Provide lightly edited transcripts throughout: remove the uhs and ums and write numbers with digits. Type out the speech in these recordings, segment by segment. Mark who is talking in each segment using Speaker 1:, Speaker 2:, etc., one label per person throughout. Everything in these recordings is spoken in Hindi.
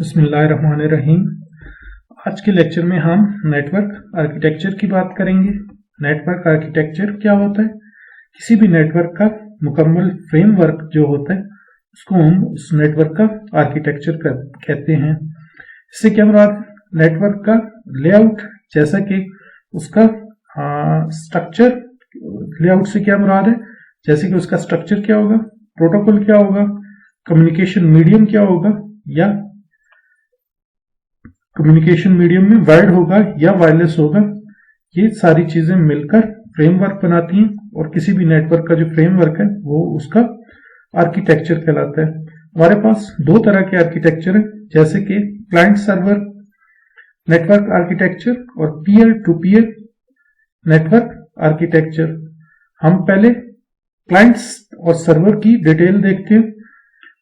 Speaker 1: बिस्मिल्लाहिर्रहमानिर्रहीम। आज के लेक्चर में हम नेटवर्क आर्किटेक्चर की बात करेंगे। नेटवर्क आर्किटेक्चर क्या होता है? किसी भी नेटवर्क का मुकम्मल फ्रेमवर्क जो होता है उसको हम उस नेटवर्क का आर्किटेक्चर कहते हैं। इससे क्या मुराद? नेटवर्क का लेआउट, जैसा कि उसका स्ट्रक्चर। लेआउट से क्या मुराद है? जैसे कि उसका स्ट्रक्चर क्या होगा, प्रोटोकॉल क्या होगा, कम्युनिकेशन मीडियम क्या होगा, या कम्युनिकेशन मीडियम में वायर्ड होगा या वायरलेस होगा। ये सारी चीजें मिलकर फ्रेमवर्क बनाती हैं और किसी भी नेटवर्क का जो फ्रेमवर्क है वो उसका आर्किटेक्चर कहलाता है। हमारे पास दो तरह के आर्किटेक्चर है, जैसे कि क्लाइंट सर्वर नेटवर्क आर्किटेक्चर और peer to peer network architecture. हम पहले क्लाइंट्स और सर्वर की डिटेल देखते हैं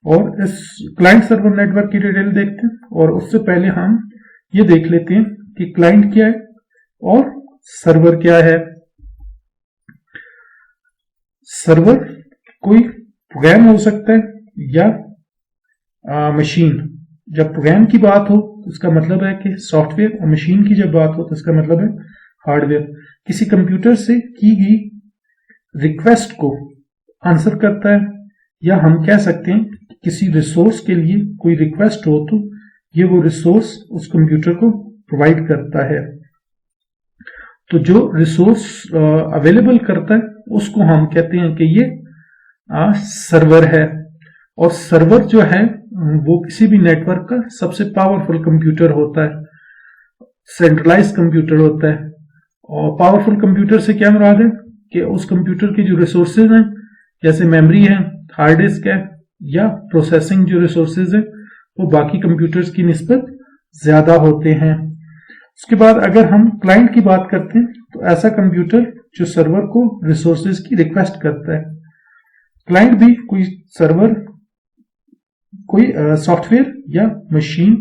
Speaker 1: और इस क्लाइंट सर्वर नेटवर्क की डिटेल देखते हैं, और उससे पहले हम ये देख लेते हैं कि क्लाइंट क्या है और सर्वर क्या है। सर्वर कोई प्रोग्राम हो सकता है या मशीन। जब प्रोग्राम की बात हो तो इसका मतलब है कि सॉफ्टवेयर, और मशीन की जब बात हो तो इसका मतलब है हार्डवेयर। किसी कंप्यूटर से की गई रिक्वेस्ट को आंसर करता है, या हम कह सकते हैं किसी रिसोर्स के लिए कोई रिक्वेस्ट हो तो ये वो रिसोर्स उस कंप्यूटर को प्रोवाइड करता है। तो जो रिसोर्स अवेलेबल करता है उसको हम कहते हैं कि ये सर्वर है। और सर्वर जो है वो किसी भी नेटवर्क का सबसे पावरफुल कंप्यूटर होता है, सेंट्रलाइज कंप्यूटर होता है। और पावरफुल कंप्यूटर से क्या मुराद है कि उस कंप्यूटर की जो रिसोर्सेज हैं, जैसे मेमोरी है, हार्ड डिस्क है, या प्रोसेसिंग जो रिसोर्सेज है वो बाकी कंप्यूटर्स की निस्बत ज्यादा होते हैं। उसके बाद अगर हम क्लाइंट की बात करते हैं तो ऐसा कंप्यूटर जो सर्वर को रिसोर्सेज की रिक्वेस्ट करता है। क्लाइंट भी कोई सर्वर, कोई सॉफ्टवेयर या मशीन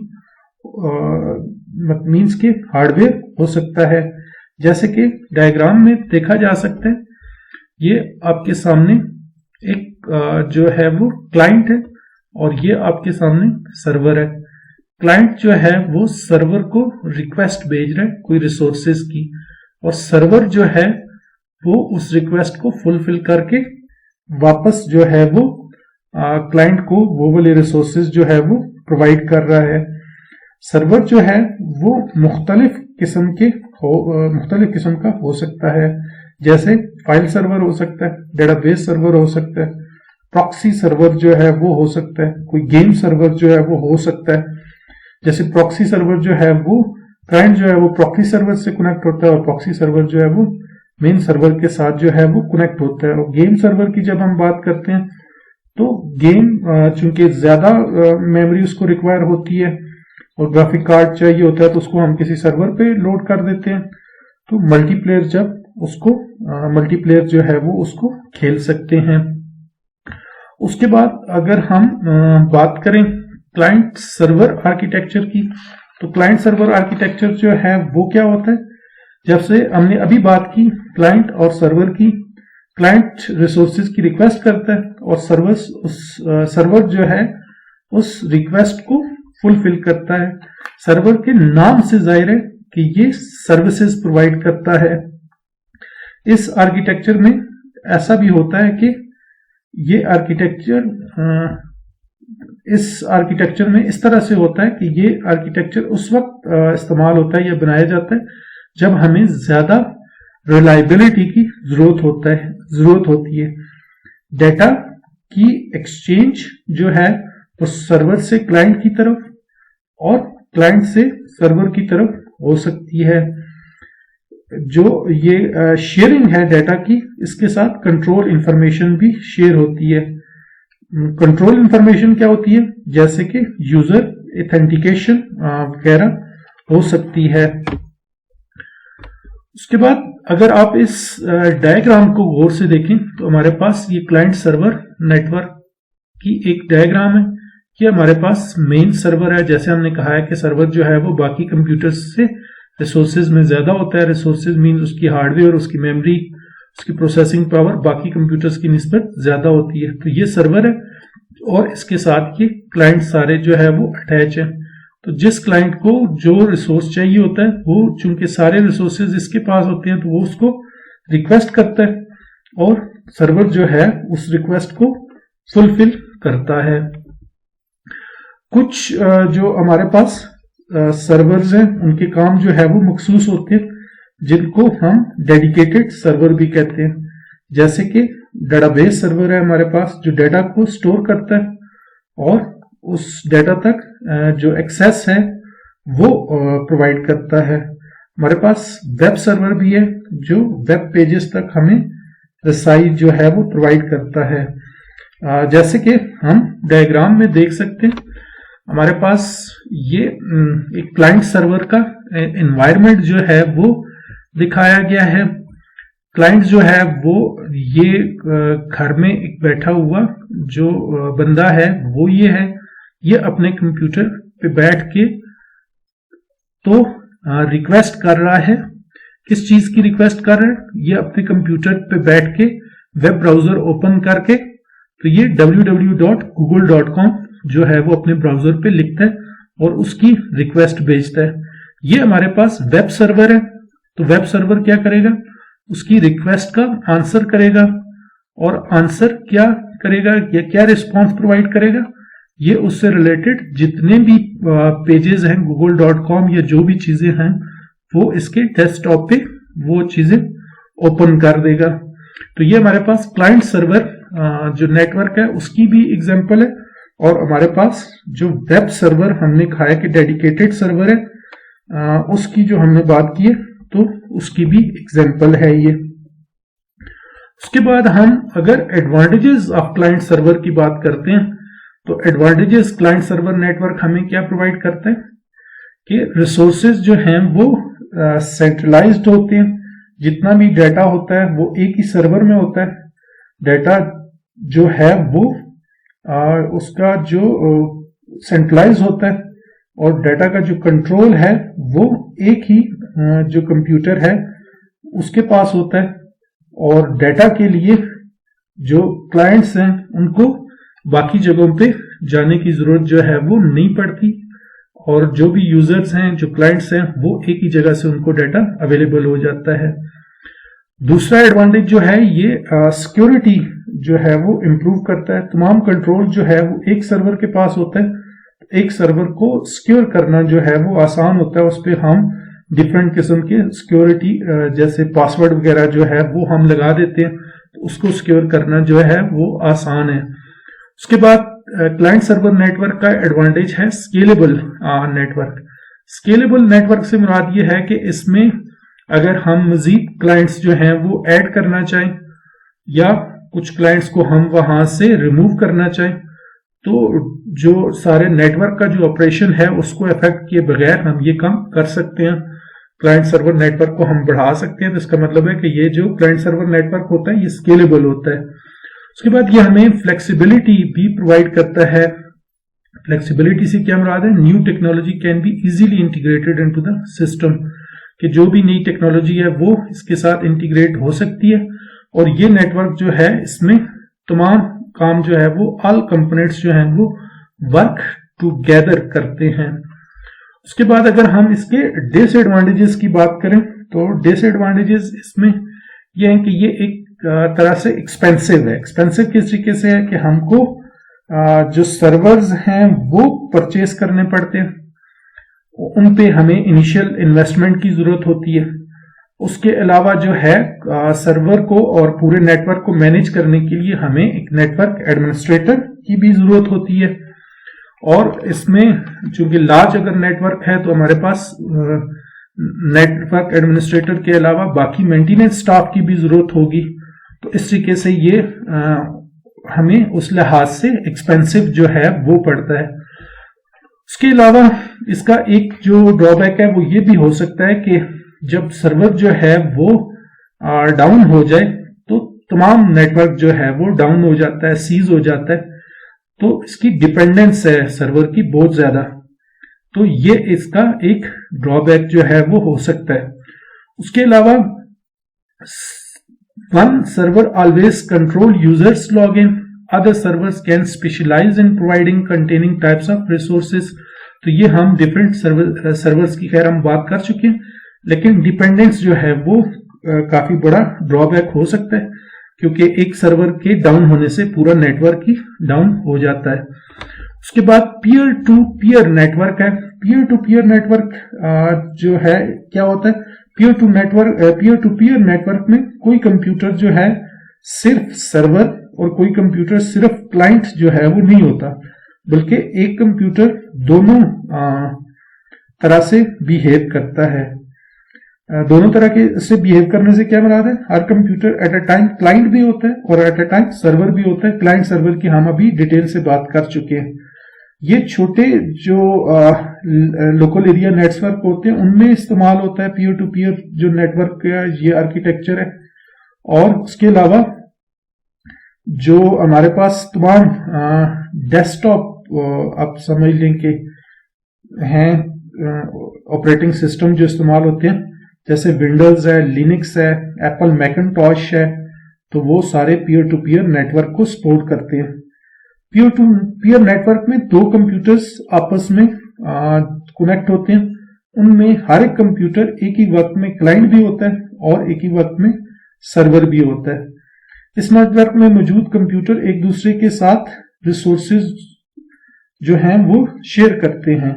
Speaker 1: मीन्स के हार्डवेयर हो सकता है। जैसे कि डायग्राम में देखा जा सकता है, ये आपके सामने एक जो है वो क्लाइंट है और ये आपके सामने सर्वर है। क्लाइंट जो है वो सर्वर को रिक्वेस्ट भेज रहा है कोई रिसोर्सेज की, और सर्वर जो है वो उस रिक्वेस्ट को फुलफिल करके वापस जो है वो क्लाइंट को वो वाले रिसोर्सेज जो है वो प्रोवाइड कर रहा है। सर्वर जो है वो मुख्तलिफ किस्म का हो सकता है, जैसे फाइल सर्वर हो सकता है, डेटाबेस सर्वर हो सकता है, प्रॉक्सी सर्वर जो है वो हो सकता है, कोई गेम सर्वर जो है वो हो सकता है। जैसे प्रॉक्सी सर्वर जो है वो क्लाइंट जो है वो प्रॉक्सी सर्वर से कनेक्ट होता है और प्रॉक्सी सर्वर जो है वो मेन सर्वर के साथ जो है वो कनेक्ट होता है। और गेम सर्वर की जब हम बात करते हैं तो गेम चूंकि ज्यादा मेमोरी उसको रिक्वायर होती है और ग्राफिक कार्ड चाहिए होता है तो उसको हम किसी सर्वर पे लोड कर देते हैं, तो मल्टीप्लेयर जो है वो उसको खेल सकते हैं। उसके बाद अगर हम बात करें क्लाइंट सर्वर आर्किटेक्चर की, तो क्लाइंट सर्वर आर्किटेक्चर जो है वो क्या होता है? जब से हमने अभी बात की क्लाइंट और सर्वर की, क्लाइंट रिसोर्सेज की रिक्वेस्ट करता है और सर्वर जो है उस रिक्वेस्ट को फुलफिल करता है। सर्वर के नाम से जाहिर है कि ये सर्विसेज प्रोवाइड करता है। इस आर्किटेक्चर में ऐसा भी होता है कि ये इस आर्किटेक्चर में इस तरह से होता है कि ये आर्किटेक्चर उस वक्त इस्तेमाल होता है या बनाया जाता है जब हमें ज्यादा रिलायबिलिटी की जरूरत होती है। डेटा की एक्सचेंज जो है वो सर्वर से क्लाइंट की तरफ और क्लाइंट से सर्वर की तरफ हो सकती है। जो ये शेयरिंग है डेटा की, इसके साथ कंट्रोल इंफॉर्मेशन भी शेयर होती है। कंट्रोल इंफॉर्मेशन क्या होती है? जैसे कि यूजर ऑथेंटिकेशन वगैरह हो सकती है। उसके बाद अगर आप इस डायग्राम को गौर से देखें तो हमारे पास ये क्लाइंट सर्वर नेटवर्क की एक डायग्राम है। ये हमारे पास मेन सर्वर है। जैसे हमने कहा है कि सर्वर जो है वो बाकी कंप्यूटर्स से रिसोर्सेज में ज्यादा होता है। रिसोर्सेज मीन उसकी हार्डवेयर, उसकी मेमोरी, उसकी प्रोसेसिंग पावर बाकी कंप्यूटर्स की निस्बत ज्यादा होती है। तो ये सर्वर है और इसके साथ ये क्लाइंट सारे जो है वो अटैच है। तो जिस क्लाइंट को जो रिसोर्स चाहिए होता है वो चूंकि सारे रिसोर्सेज इसके पास होते हैं तो वो उसको रिक्वेस्ट करता है और सर्वर जो है उस रिक्वेस्ट को फुलफिल करता है। कुछ जो हमारे पास सर्वर्स हैं उनके काम जो है वो मखसूस होते हैं जिनको हम डेडिकेटेड सर्वर भी कहते हैं। जैसे कि डेटाबेस सर्वर है हमारे पास जो डेटा को स्टोर करता है और उस डेटा तक जो एक्सेस है वो प्रोवाइड करता है। हमारे पास वेब सर्वर भी है जो वेब पेजेस तक हमें रसाई जो है वो प्रोवाइड करता है। जैसे कि हम डायग्राम में देख सकते हैं हमारे पास ये एक क्लाइंट सर्वर का एनवायरनमेंट जो है वो दिखाया गया है। क्लाइंट जो है वो ये घर में एक बैठा हुआ जो बंदा है वो ये है, ये अपने कंप्यूटर पे बैठ के तो रिक्वेस्ट कर रहा है। किस चीज की रिक्वेस्ट कर रहा है? ये अपने कंप्यूटर पे बैठ के वेब ब्राउजर ओपन करके तो ये www.google.com जो है वो अपने ब्राउजर पे लिखता है और उसकी रिक्वेस्ट भेजता है। ये हमारे पास वेब सर्वर है, तो वेब सर्वर क्या करेगा? उसकी रिक्वेस्ट का आंसर करेगा और आंसर क्या करेगा या क्या रिस्पॉन्स प्रोवाइड करेगा? ये उससे रिलेटेड जितने भी पेजेस हैं google.com या जो भी चीजें हैं वो इसके डेस्कटॉप पे वो चीजें ओपन कर देगा। तो ये हमारे पास क्लाइंट सर्वर जो नेटवर्क है उसकी भी एग्जांपल है और हमारे पास जो वेब सर्वर हमने कहा है कि डेडिकेटेड सर्वर है उसकी जो हमने बात की है तो उसकी भी एग्जांपल है ये। उसके बाद हम अगर एडवांटेजेस ऑफ क्लाइंट सर्वर की बात करते हैं तो एडवांटेजेस क्लाइंट सर्वर नेटवर्क हमें क्या प्रोवाइड करता है कि रिसोर्सेज जो हैं वो सेंट्रलाइज्ड होते हैं। जितना भी डाटा होता है वो एक ही सर्वर में होता है। डाटा जो है वो उसका जो सेंट्रलाइज होता है और डाटा का जो कंट्रोल है वो एक ही जो कंप्यूटर है उसके पास होता है और डाटा के लिए जो क्लाइंट्स हैं उनको बाकी जगहों पे जाने की जरूरत जो है वो नहीं पड़ती और जो भी यूजर्स हैं जो क्लाइंट्स हैं वो एक ही जगह से उनको डाटा अवेलेबल हो जाता है। दूसरा एडवांटेज जो है ये सिक्योरिटी जो है वो इम्प्रूव करता है। तमाम कंट्रोल जो है वो एक सर्वर के पास होता है। एक सर्वर को सिक्योर करना जो है वो आसान होता है। उस पर हम डिफरेंट किस्म के सिक्योरिटी जैसे पासवर्ड वगैरह जो है वो हम लगा देते हैं तो उसको सिक्योर करना जो है वो आसान है। उसके बाद क्लाइंट सर्वर नेटवर्क का एडवांटेज है स्केलेबल नेटवर्क। स्केलेबल नेटवर्क से मुराद ये है कि इसमें अगर हम मजीद क्लाइंट्स जो हैं वो ऐड करना चाहें या कुछ क्लाइंट्स को हम वहां से रिमूव करना चाहें तो जो सारे नेटवर्क का जो ऑपरेशन है उसको इफेक्ट किए बगैर हम ये काम कर सकते हैं। क्लाइंट सर्वर नेटवर्क को हम बढ़ा सकते हैं तो इसका मतलब है कि ये जो क्लाइंट सर्वर नेटवर्क होता है ये स्केलेबल होता है। उसके बाद ये हमें फ्लेक्सिबिलिटी भी प्रोवाइड करता है। फ्लेक्सिबिलिटी से क्या मुराद है? New technology can be easily integrated into the system, कि जो भी नई टेक्नोलॉजी है वो इसके साथ इंटीग्रेट हो सकती है और ये नेटवर्क जो है इसमें तमाम काम जो है वो ऑल कंपोनेंट्स जो हैं वो वर्क टुगेदर करते हैं। उसके बाद अगर हम इसके डिसएडवांटेजेस की बात करें तो डिसएडवांटेजेस इसमें ये है कि ये एक तरह से एक्सपेंसिव है। एक्सपेंसिव किस तरीके से है कि हमको जो सर्वर्स हैं वो परचेज करने पड़ते हैं, उन पे हमें इनिशियल इन्वेस्टमेंट की जरूरत होती है। उसके अलावा जो है सर्वर को और पूरे नेटवर्क को मैनेज करने के लिए हमें एक नेटवर्क एडमिनिस्ट्रेटर की भी जरूरत होती है और इसमें चूंकि लार्ज अगर नेटवर्क है तो हमारे पास नेटवर्क एडमिनिस्ट्रेटर के अलावा बाकी मेंटेनेंस स्टाफ की भी जरूरत होगी। तो इस तरीके से ये हमें उस लिहाज से एक्सपेंसिव जो है वो पड़ता है। उसके अलावा इसका एक जो ड्रॉबैक है वो ये भी हो सकता है कि जब सर्वर जो है वो डाउन हो जाए तो तमाम नेटवर्क जो है वो डाउन हो जाता है, सीज हो जाता है, तो इसकी डिपेंडेंस है सर्वर की बहुत ज्यादा, तो ये इसका एक ड्रॉबैक जो है वो हो सकता है। उसके अलावा one server always control users login, other servers can specialize in providing containing types of resources तो ये हम डिफरेंट सर्वर्स की खैर हम बात कर चुके हैं, लेकिन डिपेंडेंस जो है वो काफी बड़ा ड्रॉबैक हो सकता है, क्योंकि एक सर्वर के डाउन होने से पूरा नेटवर्क ही डाउन हो जाता है। उसके बाद पीयर टू पीयर नेटवर्क है। पीयर टू पीयर नेटवर्क जो है क्या होता है, पीयर टू पीयर नेटवर्क में कोई कंप्यूटर जो है सिर्फ सर्वर और कोई कंप्यूटर सिर्फ क्लाइंट जो है वो नहीं होता, बल्कि एक कंप्यूटर दोनों तरह से बिहेव करता है। दोनों तरह के से बिहेव करने से क्या मुराद है, हर computer at a time client भी होता है और एट अ टाइम सर्वर भी होता है। क्लाइंट सर्वर की हम अभी डिटेल से बात कर चुके हैं। ये छोटे जो लोकल एरिया नेटवर्क होते हैं उनमें इस्तेमाल होता है पीयर टू पीयर जो नेटवर्क का ये आर्किटेक्चर है। और उसके अलावा जो हमारे पास तमाम डेस्कटॉप आप समझ लें कि हैं ऑपरेटिंग सिस्टम जो इस्तेमाल होते हैं, जैसे विंडोज है, लिनक्स है, एप्पल मैकिन्टॉश है, तो वो सारे पीयर टू पीयर नेटवर्क को सपोर्ट करते हैं। पीयर टू पीयर नेटवर्क में दो कंप्यूटर्स आपस में कनेक्ट होते हैं। उनमें हर एक कंप्यूटर एक ही वक्त में क्लाइंट भी होता है और एक ही वक्त में सर्वर भी होता है। इस नेटवर्क में मौजूद कंप्यूटर एक दूसरे के साथ रिसोर्सेज जो हैं वो शेयर करते हैं।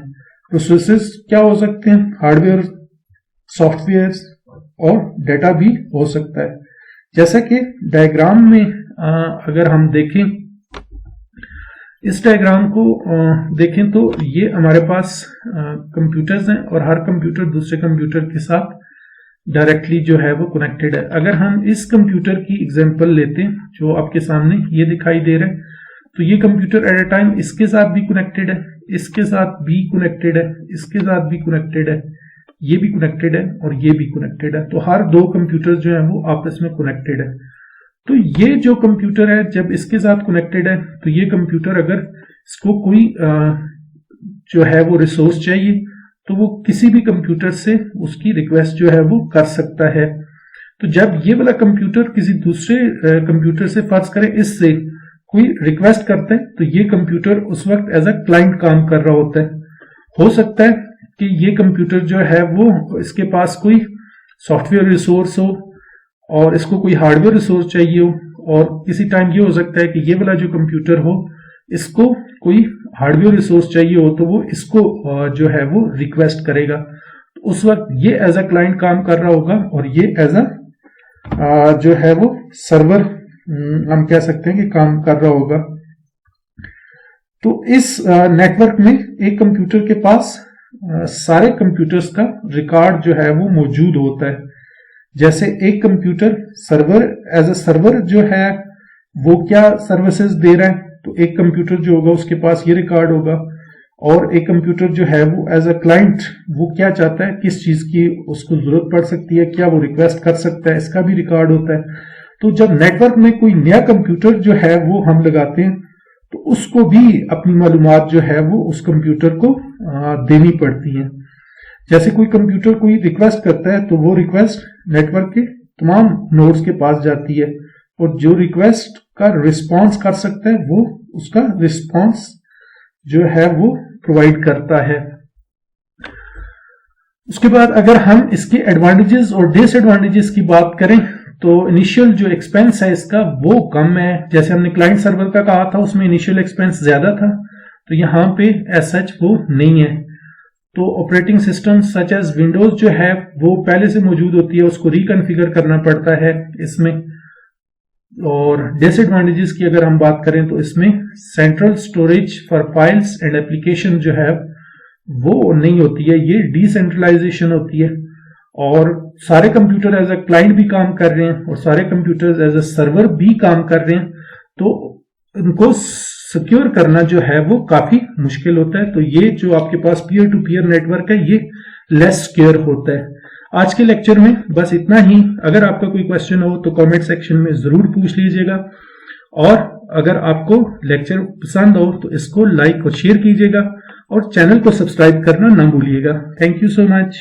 Speaker 1: रिसोर्सेज क्या हो सकते हैं, हार्डवेयर, सॉफ्टवेयर और डेटा भी हो सकता है। जैसा कि डायग्राम में अगर हम देखें, इस डायग्राम को देखें तो ये हमारे पास कंप्यूटर्स हैं और हर कंप्यूटर दूसरे कंप्यूटर के साथ डायरेक्टली जो है वो कनेक्टेड है। अगर हम इस कंप्यूटर की एग्जांपल लेते हैं जो आपके सामने ये दिखाई दे रहा है, तो ये कंप्यूटर एट अ टाइम इसके साथ भी कनेक्टेड है, इसके साथ भी कनेक्टेड है, इसके साथ भी कनेक्टेड है, ये भी कनेक्टेड है और ये भी कनेक्टेड है। तो हर दो कंप्यूटर जो है वो आपस में कनेक्टेड है। तो ये जो कंप्यूटर है जब इसके साथ कनेक्टेड है, तो ये कंप्यूटर अगर इसको कोई जो है वो रिसोर्स चाहिए तो वो किसी भी कंप्यूटर से उसकी रिक्वेस्ट जो है वो कर सकता है। तो जब ये वाला कंप्यूटर किसी दूसरे कंप्यूटर से फर्ज करें इससे कोई रिक्वेस्ट करता है, तो ये कंप्यूटर उस वक्त एज अ क्लाइंट काम कर रहा होता है। हो सकता है कि ये कंप्यूटर जो है वो इसके पास कोई सॉफ्टवेयर रिसोर्स हो और इसको कोई हार्डवेयर रिसोर्स चाहिए हो, और किसी टाइम ये हो सकता है कि ये वाला जो कंप्यूटर हो इसको कोई हार्डवेयर रिसोर्स चाहिए हो, तो वो इसको जो है वो रिक्वेस्ट करेगा। तो उस वक्त ये एज अ क्लाइंट काम कर रहा होगा और ये एज अ जो है वो सर्वर हम कह सकते हैं कि काम कर रहा होगा। तो इस नेटवर्क में एक कंप्यूटर के पास सारे कंप्यूटर्स का रिकॉर्ड जो है वो मौजूद होता है। जैसे एक computer server as a server जो है वो क्या सर्विसेज दे रहा है, तो एक कंप्यूटर जो होगा उसके पास ये रिकॉर्ड होगा, और एक कंप्यूटर जो है वो एज अ क्लाइंट वो क्या चाहता है, किस चीज की उसको जरूरत पड़ सकती है, क्या वो रिक्वेस्ट कर सकता है, इसका भी रिकॉर्ड होता है। तो जब नेटवर्क में कोई नया कंप्यूटर जो है वो हम लगाते हैं तो उसको भी अपनी मालूमात जो है वो उस कंप्यूटर को देनी पड़ती है। जैसे कोई कंप्यूटर कोई रिक्वेस्ट करता है तो वो रिक्वेस्ट नेटवर्क के तमाम नोड्स के पास जाती है, और जो रिक्वेस्ट का रिस्पांस कर सकता है वो उसका रिस्पांस जो है वो प्रोवाइड करता है। उसके बाद अगर हम इसके एडवांटेजेस और डिसएडवांटेजेस की बात करें तो इनिशियल जो एक्सपेंस है इसका वो कम है। जैसे हमने क्लाइंट सर्वर का कहा था उसमें इनिशियल एक्सपेंस ज्यादा था, तो यहां पे एज सच वो नहीं है। तो operating system such as Windows जो है वो पहले से मौजूद होती है, उसको रिकॉन्फ़िगर करना पड़ता है इसमें। और डिसएडवांटेजेस की अगर हम बात करें तो इसमें central storage for files and application जो है वो नहीं होती है, ये डिसेंट्रलाइजेशन होती है। और सारे कंप्यूटर एज अ क्लाइंट भी काम कर रहे हैं और सारे कंप्यूटर एज अ सर्वर भी काम कर रहे हैं, तो इनको सिक्योर करना जो है वो काफी मुश्किल होता है। तो ये जो आपके पास पीयर टू पीयर नेटवर्क है ये लेस सिक्योर होता है। आज के लेक्चर में बस इतना ही। अगर आपका कोई क्वेश्चन हो तो कमेंट सेक्शन में जरूर पूछ लीजिएगा, और अगर आपको लेक्चर पसंद हो तो इसको लाइक और शेयर कीजिएगा और चैनल को सब्सक्राइब करना ना भूलिएगा। Thank you so much.